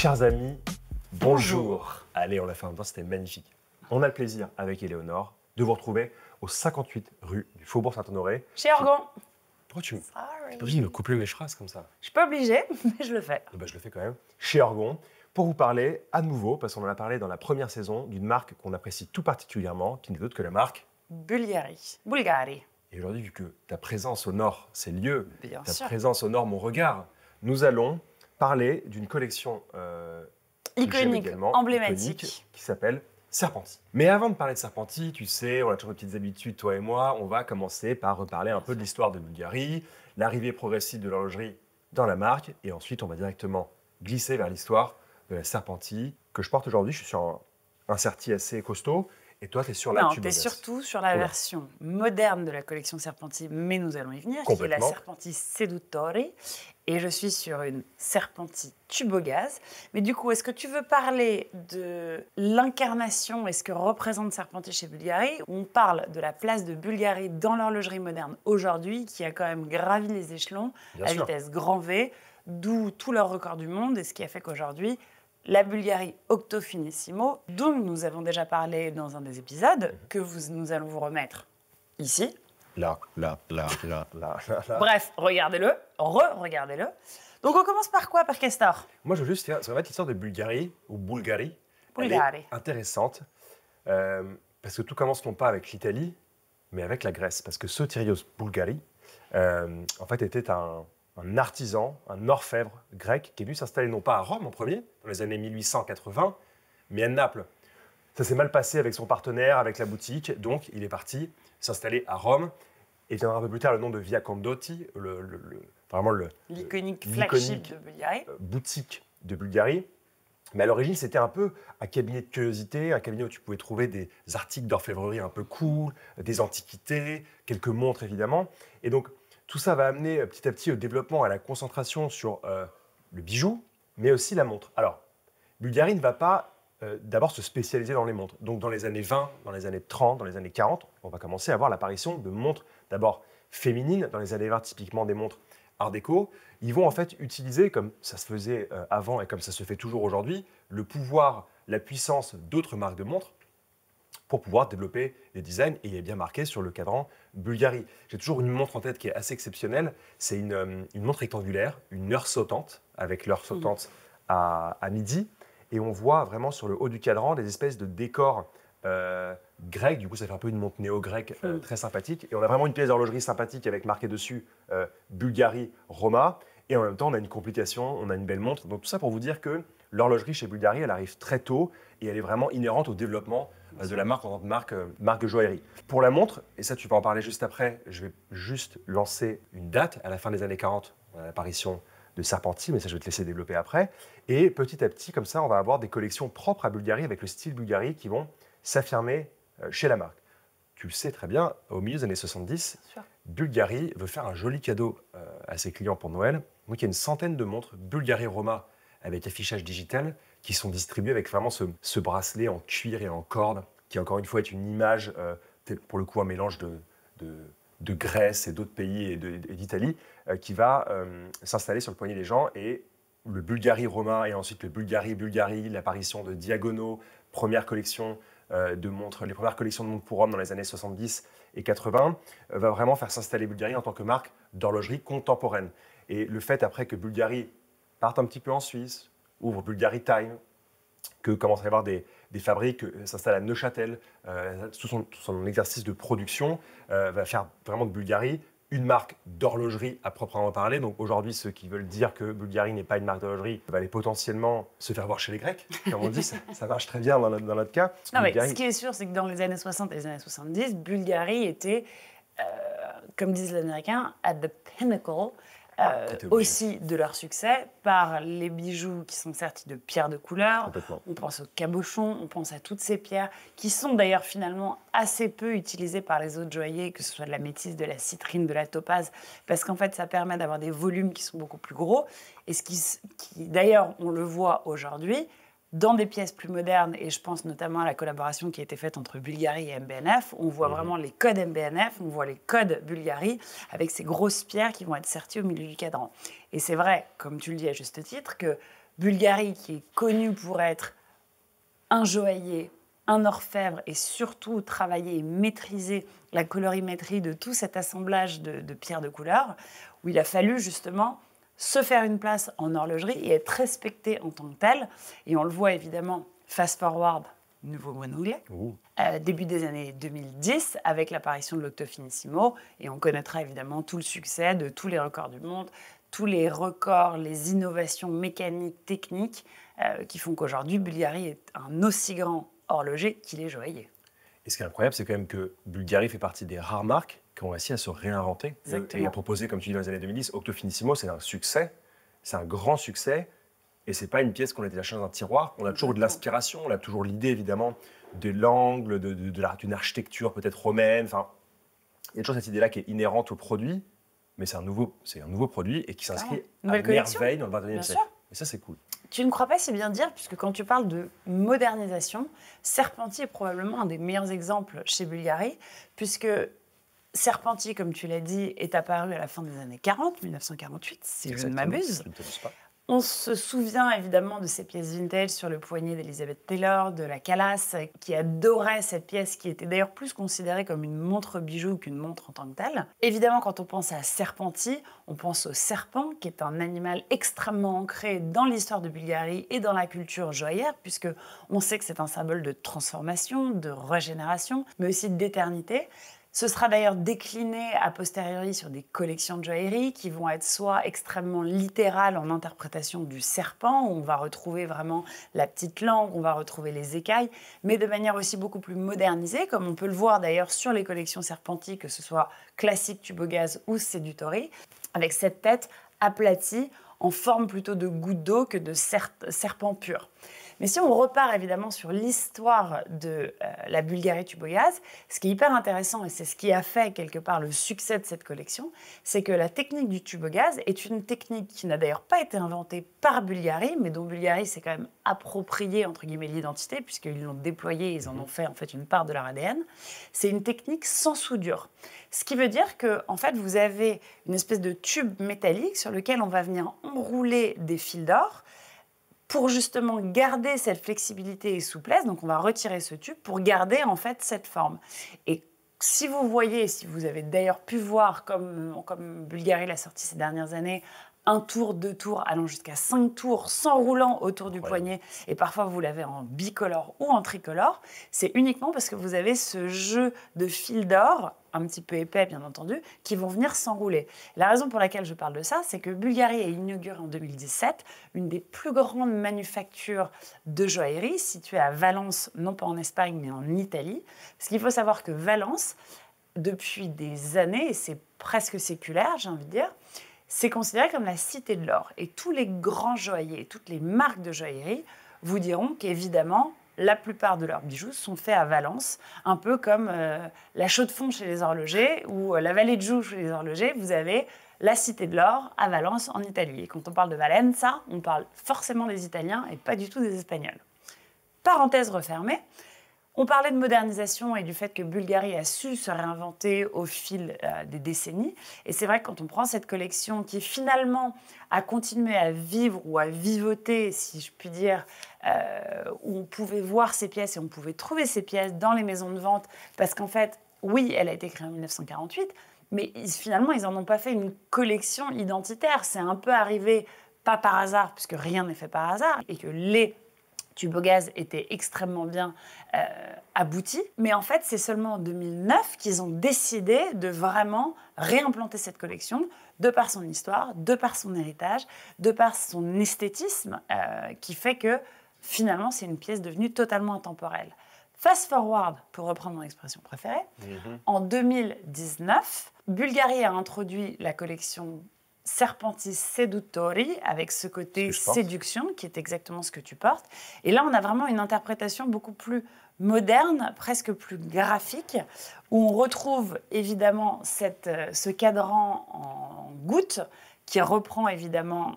Chers amis, bonjour. Allez, on l'a fait en même temps, c'était magnifique. On a le plaisir, avec Éléonore, de vous retrouver au 58 rue du Faubourg Saint-Honoré. Chez HEURGON. Pourquoi tu es pas obligé de me coupler mes phrases comme ça? Je suis pas obligée, mais je le fais. Ben, je le fais quand même. Chez HEURGON, pour vous parler à nouveau, parce qu'on en a parlé dans la première saison, d'une marque qu'on apprécie tout particulièrement, qui n'est autre que la marque BULGARI. BULGARI. Et aujourd'hui, vu que ta présence honore ces lieux, Bien ta sûr. présence honore mon regard, nous allons parler d'une collection Iconique, également, emblématique. iconique, qui s'appelle Serpenti. Mais avant de parler de Serpenti, tu sais, on a toujours des petites habitudes, toi et moi, on va commencer par reparler un peu de l'histoire de Bulgarie, l'arrivée progressive de l'horlogerie dans la marque, et ensuite on va directement glisser vers l'histoire de la Serpenti, que je porte aujourd'hui. Je suis sur un certi assez costaud, et toi, tu es sur la Non, tube tu es modeste. surtout sur la Oula. version moderne de la collection Serpenti, mais nous allons y venir, qui est la Complètement. Serpenti Seduttori. Et je suis sur une Serpenti tube au gaz. Mais du coup, est-ce que tu veux parler de l'incarnation et ce que représente Serpenti chez Bulgari? On parle de la place de Bulgari dans l'horlogerie moderne aujourd'hui, qui a quand même gravi les échelons Bien à sûr. vitesse grand V, d'où tous leurs records du monde, et ce qui a fait qu'aujourd'hui, la Bulgarie Octo Finissimo, dont nous avons déjà parlé dans un des épisodes, que nous allons vous remettre ici. Là. Bref, regardez-le, re-regardez-le. Donc on commence par quoi, par Castor? Moi, je veux juste dire, ça va être l'histoire de Bulgarie, ou Bulgarie. Bulgarie. Elle est intéressante, parce que tout commence non pas avec l'Italie, mais avec la Grèce. Parce que ce Tyrios Bulgari, en fait, était un artisan, un orfèvre grec, qui est venu s'installer non pas à Rome en premier, dans les années 1880, mais à Naples. Ça s'est mal passé avec son partenaire, avec la boutique, donc il est parti s'installer à Rome, et viendra un peu plus tard le nom de Via Condotti, vraiment L'iconique l'iconique, flagship de Bulgarie. boutique de Bulgarie. Mais à l'origine, c'était un peu un cabinet de curiosité, un cabinet où tu pouvais trouver des articles d'orfèvrerie un peu cool, des antiquités, quelques montres évidemment. Et donc, tout ça va amener petit à petit au développement, à la concentration sur le bijou, mais aussi la montre. Alors, Bulgarie ne va pas d'abord se spécialiser dans les montres. Donc, dans les années 20, dans les années 30, dans les années 40, on va commencer à voir l'apparition de montres d'abord féminines. Dans les années 20, typiquement des montres Art déco. Ils vont en fait utiliser, comme ça se faisait avant et comme ça se fait toujours aujourd'hui, le pouvoir, la puissance d'autres marques de montres pour pouvoir développer des designs, et il est bien marqué sur le cadran Bulgari. J'ai toujours une montre en tête qui est assez exceptionnelle. C'est une montre rectangulaire, une heure sautante, avec l'heure sautante à midi. Et on voit vraiment sur le haut du cadran des espèces de décors grecs. Du coup, ça fait un peu une montre néo-grecque très sympathique. Et on a vraiment une pièce d'horlogerie sympathique avec marqué dessus Bulgari Roma. Et en même temps, on a une complication, on a une belle montre. Donc tout ça pour vous dire que l'horlogerie chez Bulgari, elle arrive très tôt et elle est vraiment inhérente au développement de la marque en tant que marque de joaillerie. Pour la montre, et ça tu vas en parler juste après, je vais juste lancer une date à la fin des années 40, on a l'apparition de Serpenti, mais ça je vais te laisser développer après. Et petit à petit, comme ça, on va avoir des collections propres à Bulgari avec le style Bulgari qui vont s'affirmer chez la marque. Tu le sais très bien, au milieu des années 70, Bulgari veut faire un joli cadeau à ses clients pour Noël. Donc il y a une centaine de montres Bulgari Roma avec affichage digital qui sont distribuées avec vraiment ce bracelet en cuir et en corde, qui encore une fois est une image, pour le coup un mélange de Grèce et d'autres pays et d'Italie, qui va s'installer sur le poignet des gens. Et le Bulgari Roma et ensuite le Bulgari, l'apparition de diagonaux, première collection de montres, les premières collections de montres pour hommes dans les années 70 et 80, va vraiment faire s'installer Bulgari en tant que marque d'horlogerie contemporaine. Et le fait après que Bulgari parte un petit peu en Suisse, ouvre Bulgari Time, que commence à y avoir des fabriques, s'installe à Neuchâtel, tout son exercice de production va faire vraiment de Bulgari une marque d'horlogerie à proprement parler. Donc aujourd'hui, ceux qui veulent dire que Bulgari n'est pas une marque d'horlogerie va aller potentiellement se faire voir chez les Grecs. Comme on dit, ça marche très bien dans notre cas. Non, mais Bulgari, ce qui est sûr, c'est que dans les années 60 et les années 70, Bulgari était, comme disent les Américains, at the pinnacle aussi de leur succès par les bijoux qui sont sertis de pierres de couleur. Complètement. On pense au cabochon, on pense à toutes ces pierres qui sont d'ailleurs finalement assez peu utilisées par les autres joailliers, que ce soit de la métisse, de la citrine, de la topaze, parce qu'en fait ça permet d'avoir des volumes qui sont beaucoup plus gros. Et ce qui d'ailleurs, on le voit aujourd'hui, dans des pièces plus modernes, et je pense notamment à la collaboration qui a été faite entre Bulgari et MBNF, on voit vraiment les codes MBNF, on voit les codes Bulgari, avec ces grosses pierres qui vont être serties au milieu du cadran. Et c'est vrai, comme tu le dis à juste titre, que Bulgari, qui est connu pour être un joaillier, un orfèvre et surtout travailler et maîtriser la colorimétrie de tout cet assemblage de pierres de couleur, où il a fallu justement se faire une place en horlogerie et être respecté en tant que tel. Et on le voit évidemment, fast forward, nouveau mot anglais, début des années 2010, avec l'apparition de l'Octofinissimo. Et on connaîtra évidemment tout le succès de tous les records du monde, tous les records, les innovations mécaniques, techniques, qui font qu'aujourd'hui, Bulgari est un aussi grand horloger qu'il est joaillier. Et ce qui est incroyable, c'est quand même que Bulgari fait partie des rares marques qui ont réussi à se réinventer. Exactement. Et à proposer, comme tu dis, dans les années 2010, Octofinissimo, c'est un succès, c'est un grand succès. Et c'est pas une pièce qu'on a déjà chercher dans un tiroir. On a toujours de l'inspiration, on a toujours l'idée, évidemment, de l'angle, d'une architecture peut-être romaine. Enfin, il y a toujours cette idée-là qui est inhérente au produit, mais c'est un nouveau produit et qui s'inscrit à merveille dans le 21e siècle. Et ça, c'est cool. Tu ne crois pas si bien dire, puisque quand tu parles de modernisation, Serpenti est probablement un des meilleurs exemples chez Bulgari, puisque Serpenti, comme tu l'as dit, est apparu à la fin des années 40, 1948, si je ne m'abuse. On se souvient évidemment de ces pièces vintage sur le poignet d'Elizabeth Taylor, de la Calas, qui adorait cette pièce, qui était d'ailleurs plus considérée comme une montre bijou qu'une montre en tant que telle. Évidemment, quand on pense à Serpenti, on pense au serpent, qui est un animal extrêmement ancré dans l'histoire de Bulgarie et dans la culture joaillière, puisque on sait que c'est un symbole de transformation, de régénération, mais aussi d'éternité. Ce sera d'ailleurs décliné a posteriori sur des collections de joaillerie qui vont être soit extrêmement littérales en interprétation du serpent, où on va retrouver vraiment la petite langue, on va retrouver les écailles, mais de manière aussi beaucoup plus modernisée, comme on peut le voir d'ailleurs sur les collections Serpenti, que ce soit classique tube au gaz ou Sedutori, avec cette tête aplatie en forme plutôt de goutte d'eau que de serpent pur. Mais si on repart évidemment sur l'histoire de la Bulgari tube au gaz, ce qui est hyper intéressant, et c'est ce qui a fait quelque part le succès de cette collection, c'est que la technique du tube au gaz est une technique qui n'a d'ailleurs pas été inventée par Bulgari, mais dont Bulgari s'est quand même approprié entre guillemets l'identité, puisqu'ils l'ont déployée, ils en ont fait en fait une part de leur ADN. C'est une technique sans soudure. Ce qui veut dire que en fait, vous avez une espèce de tube métallique sur lequel on va venir enrouler des fils d'or, pour justement garder cette flexibilité et souplesse. Donc on va retirer ce tube pour garder en fait cette forme. Et si vous voyez, si vous avez d'ailleurs pu voir, comme Bulgari l'a sorti ces dernières années, un tour, 2 tours, allant jusqu'à 5 tours, s'enroulant autour du poignet, et parfois vous l'avez en bicolore ou en tricolore, c'est uniquement parce que vous avez ce jeu de fils d'or, un petit peu épais bien entendu, qui vont venir s'enrouler. La raison pour laquelle je parle de ça, c'est que Bulgari a inauguré en 2017 une des plus grandes manufactures de joaillerie située à Valence, non pas en Espagne mais en Italie. Parce qu'il faut savoir que Valence, depuis des années, et c'est presque séculaire, j'ai envie de dire, c'est considéré comme la cité de l'or. Et tous les grands joailliers, toutes les marques de joaillerie vous diront qu'évidemment, la plupart de leurs bijoux sont faits à Valence, un peu comme la Chaux-de-Fonds chez les horlogers ou la Vallée de Joux chez les horlogers. Vous avez la cité de l'or à Valence en Italie. Et quand on parle de Valenza, on parle forcément des Italiens et pas du tout des Espagnols. Parenthèse refermée. On parlait de modernisation et du fait que Bulgari a su se réinventer au fil des décennies. Et c'est vrai que quand on prend cette collection qui finalement a continué à vivre ou à vivoter, si je puis dire, où on pouvait voir ces pièces et on pouvait trouver ces pièces dans les maisons de vente, parce qu'en fait, oui, elle a été créée en 1948, mais finalement, ils n'en ont pas fait une collection identitaire. C'est un peu arrivé, pas par hasard, puisque rien n'est fait par hasard, et que les tubes au gaz étaient extrêmement bien aboutis. Mais en fait, c'est seulement en 2009 qu'ils ont décidé de vraiment réimplanter cette collection, de par son histoire, de par son héritage, de par son esthétisme, qui fait que finalement, c'est une pièce devenue totalement intemporelle. Fast forward, pour reprendre mon expression préférée, en 2019, Bulgari a introduit la collection Serpenti Sedutori, avec ce côté séduction, qui est exactement ce que tu portes. Et là, on a vraiment une interprétation beaucoup plus moderne, presque plus graphique, où on retrouve évidemment ce cadran en gouttes qui reprend évidemment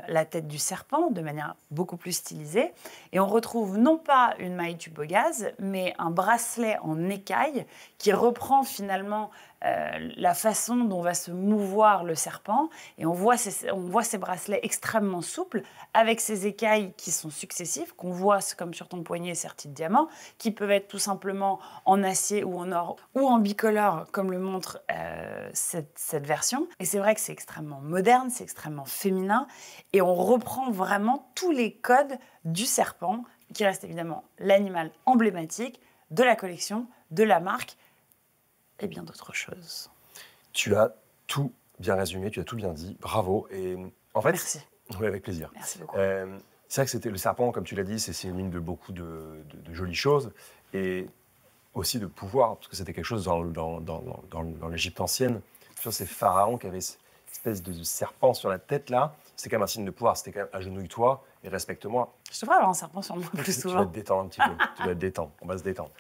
la tête du serpent de manière beaucoup plus stylisée. Et on retrouve non pas une maille tubogaz, mais un bracelet en écaille qui reprend finalement la façon dont va se mouvoir le serpent. Et on voit ces bracelets extrêmement souples avec ces écailles qui sont successives, qu'on voit comme sur ton poignet serties de diamants, qui peuvent être tout simplement en acier ou en or ou en bicolore, comme le montre cette version. Et c'est vrai que c'est extrêmement moderne, c'est extrêmement féminin, et on reprend vraiment tous les codes du serpent, qui reste évidemment l'animal emblématique de la collection, de la marque, et bien d'autres choses. Tu as tout bien résumé, tu as tout bien dit, bravo. Et en fait, merci. Oui, avec plaisir. Merci beaucoup. C'est vrai que c'était le serpent, comme tu l'as dit, c'est synonyme de beaucoup de jolies choses et aussi de pouvoir, parce que c'était quelque chose dans l'Égypte ancienne. Sur ces pharaons qui avaient cette espèce de serpent sur la tête là, c'était quand même un signe de pouvoir. C'était quand même agenouille-toi et respecte-moi. Je devrais avoir un serpent sur moi plus souvent. Tu vas te détendre un petit peu. Tu vas te détendre. On va se détendre.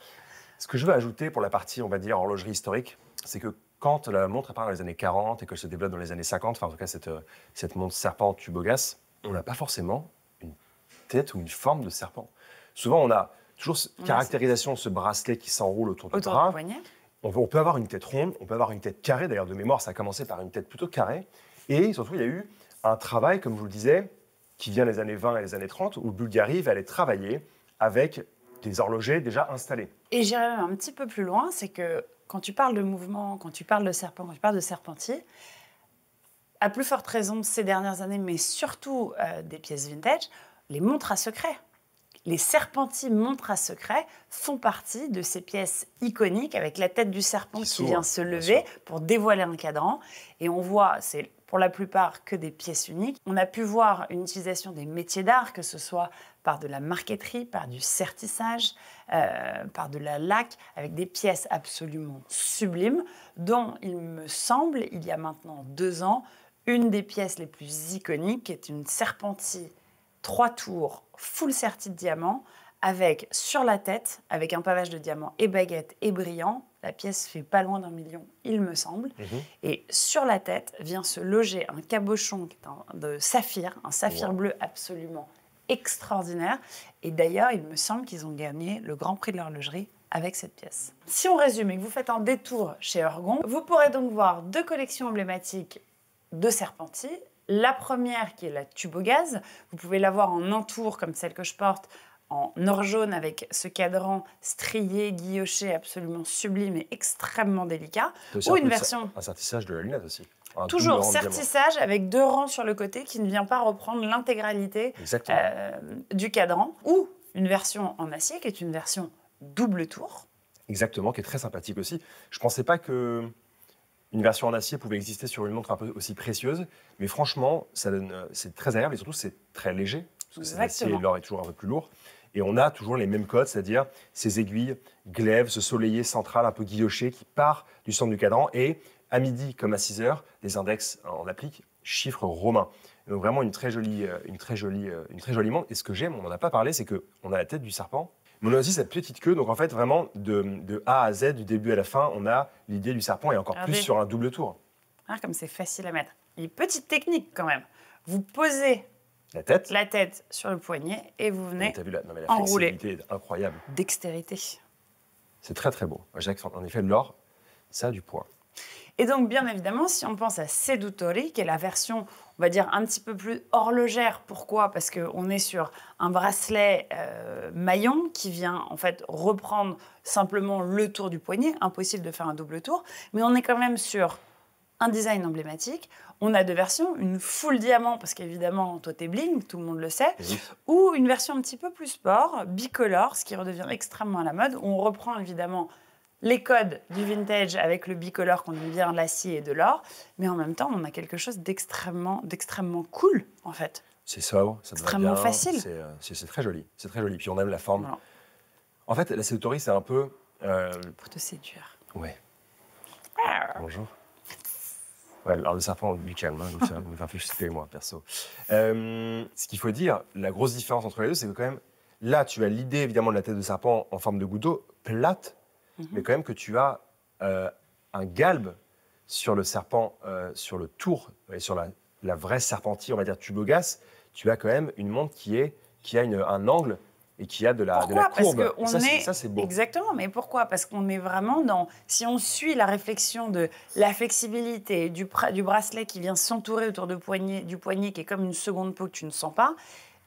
Ce que je veux ajouter pour la partie, on va dire, horlogerie historique, c'est que quand la montre apparaît dans les années 40 et qu'elle se développe dans les années 50, enfin en tout cas cette montre serpent tubogas, on n'a pas forcément une tête ou une forme de serpent. Souvent, on a toujours cette caractérisation de ce bracelet qui s'enroule autour du bras. Poignet. On peut avoir une tête ronde, on peut avoir une tête carrée. D'ailleurs, de mémoire, ça a commencé par une tête plutôt carrée. Et surtout, il y a eu un travail, comme je vous le disais, qui vient des années 20 et des années 30, où Bulgari va aller travailler avec des horlogers déjà installés. Et j'irai même un petit peu plus loin, c'est que quand tu parles de mouvement, quand tu parles de serpent, quand tu parles de serpentier, à plus forte raison ces dernières années, mais surtout des pièces vintage, les montres à secret. Les serpentis montres à secret font partie de ces pièces iconiques avec la tête du serpent qui vient se lever pour dévoiler un cadran. Et on voit, c'est pour la plupart que des pièces uniques. On a pu voir une utilisation des métiers d'art, que ce soit par de la marqueterie, par du sertissage, par de la laque, avec des pièces absolument sublimes, dont il me semble, il y a maintenant 2 ans, une des pièces les plus iconiques, qui est une serpentie 3 tours, full sertie de diamants, avec sur la tête, avec un pavage de diamants et baguettes et brillants. La pièce fait pas loin d'1 million, il me semble. Et sur la tête vient se loger un cabochon qui est de saphir, un saphir bleu absolument extraordinaire. Et d'ailleurs, il me semble qu'ils ont gagné le Grand Prix de l'horlogerie avec cette pièce. Si on résume et que vous faites un détour chez HEURGON, vous pourrez donc voir 2 collections emblématiques de serpentis. La première qui est la tubogaz, vous pouvez la voir en un tour comme celle que je porte, en or jaune avec ce cadran strié, guilloché, absolument sublime et extrêmement délicat. Ou une version... Un sertissage de la lunette aussi. Toujours sertissage avec 2 rangs sur le côté qui ne vient pas reprendre l'intégralité du cadran. Ou une version en acier qui est une version double tour. Exactement, qui est très sympathique aussi. Je ne pensais pas que une version en acier pouvait exister sur une montre un peu aussi précieuse, mais franchement, c'est très agréable et surtout c'est très léger, parce que c'est l'acier et l'or est toujours un peu plus lourd. Et on a toujours les mêmes codes, c'est-à-dire ces aiguilles glaives, ce soleillet central un peu guilloché qui part du centre du cadran et à midi comme à 6 heures, des index en applique, chiffres romains. Et donc vraiment une très jolie montre. Et ce que j'aime, on n'en a pas parlé, c'est qu'on a la tête du serpent, mais on a aussi cette petite queue. Donc en fait, vraiment de A à Z, du début à la fin, on a l'idée du serpent et encore plus sur un double tour. Ah, comme c'est facile à mettre. Une petite technique quand même. Vous posez la tête sur le poignet et vous venez enrouler. La flexibilité est incroyable. Dextérité. C'est très très beau. Je dirais qu'en effet, l'or, ça a du poids. Et donc, bien évidemment, si on pense à Seduttori, qui est la version, on va dire, un petit peu plus horlogère. Pourquoi ? Parce qu'on est sur un bracelet maillon qui vient, en fait, reprendre simplement le tour du poignet. Impossible de faire un double tour. Mais on est quand même sur un design emblématique. On a 2 versions, une full diamant, parce qu'évidemment, toi, t'es bling, tout le monde le sait, ou une version un petit peu plus sport, bicolore, ce qui redevient extrêmement à la mode, où on reprend évidemment les codes du vintage avec le bicolore qu'on aime bien, l'acier et de l'or, mais en même temps, on a quelque chose d'extrêmement cool, en fait. C'est sobre, ça te va bien. Extrêmement facile. C'est très joli, c'est très joli. Puis on aime la forme. Voilà. En fait, la Seduttori, c'est un peu... Pour te séduire. Ouais. Bonjour. Ouais, alors le serpent, lui, calme, hein, me fait un peu chuter, moi, perso. Ce qu'il faut dire, la grosse différence entre les deux, c'est que quand même, là, tu as l'idée, évidemment, de la tête de serpent en forme de goutte d'eau, plate, mais quand même que tu as un galbe sur le serpent, sur le tour, et sur la vraie Serpenti, on va dire tubogas, tu as quand même une montre qui a un angle et qui a de la courbe. Parce que ça, c'est beau. Exactement, mais pourquoi? Parce qu'on est vraiment dans... Si on suit la réflexion de la flexibilité, du bracelet qui vient s'entourer autour du poignet, qui est comme une seconde peau que tu ne sens pas,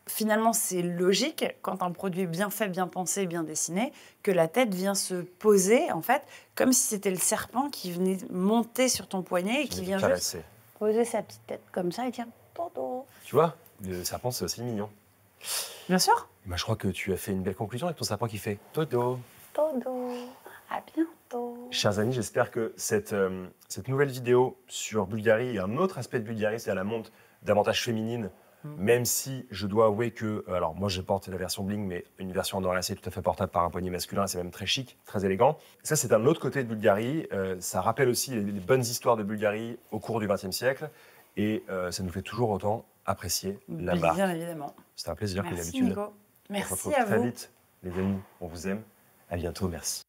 finalement, c'est logique, quand un produit est bien fait, bien pensé, bien dessiné, que la tête vient se poser, en fait, comme si c'était le serpent qui venait monter sur ton poignet et qui vient juste poser sa petite tête comme ça et tiens, toto. Tu vois, le serpent, c'est aussi mignon. Bien sûr. Bah, je crois que tu as fait une belle conclusion avec ton serpent qui fait Toto. Toto. À bientôt. Chers amis, j'espère que cette nouvelle vidéo sur Bulgari et un autre aspect de Bulgari, c'est à la montre davantage féminine, même si je dois avouer que, alors moi je porte la version bling, mais une version en or acier tout à fait portable par un poignet masculin, c'est même très chic, très élégant. Ça, c'est un autre côté de Bulgari. Ça rappelle aussi les bonnes histoires de Bulgari au cours du XXe siècle, et ça nous fait toujours autant apprécier la marque. Bien évidemment. C'était un plaisir comme Merci d'habitude. Nico. Merci On se retrouve à très vous. vite, les amis. On vous aime. À bientôt, merci.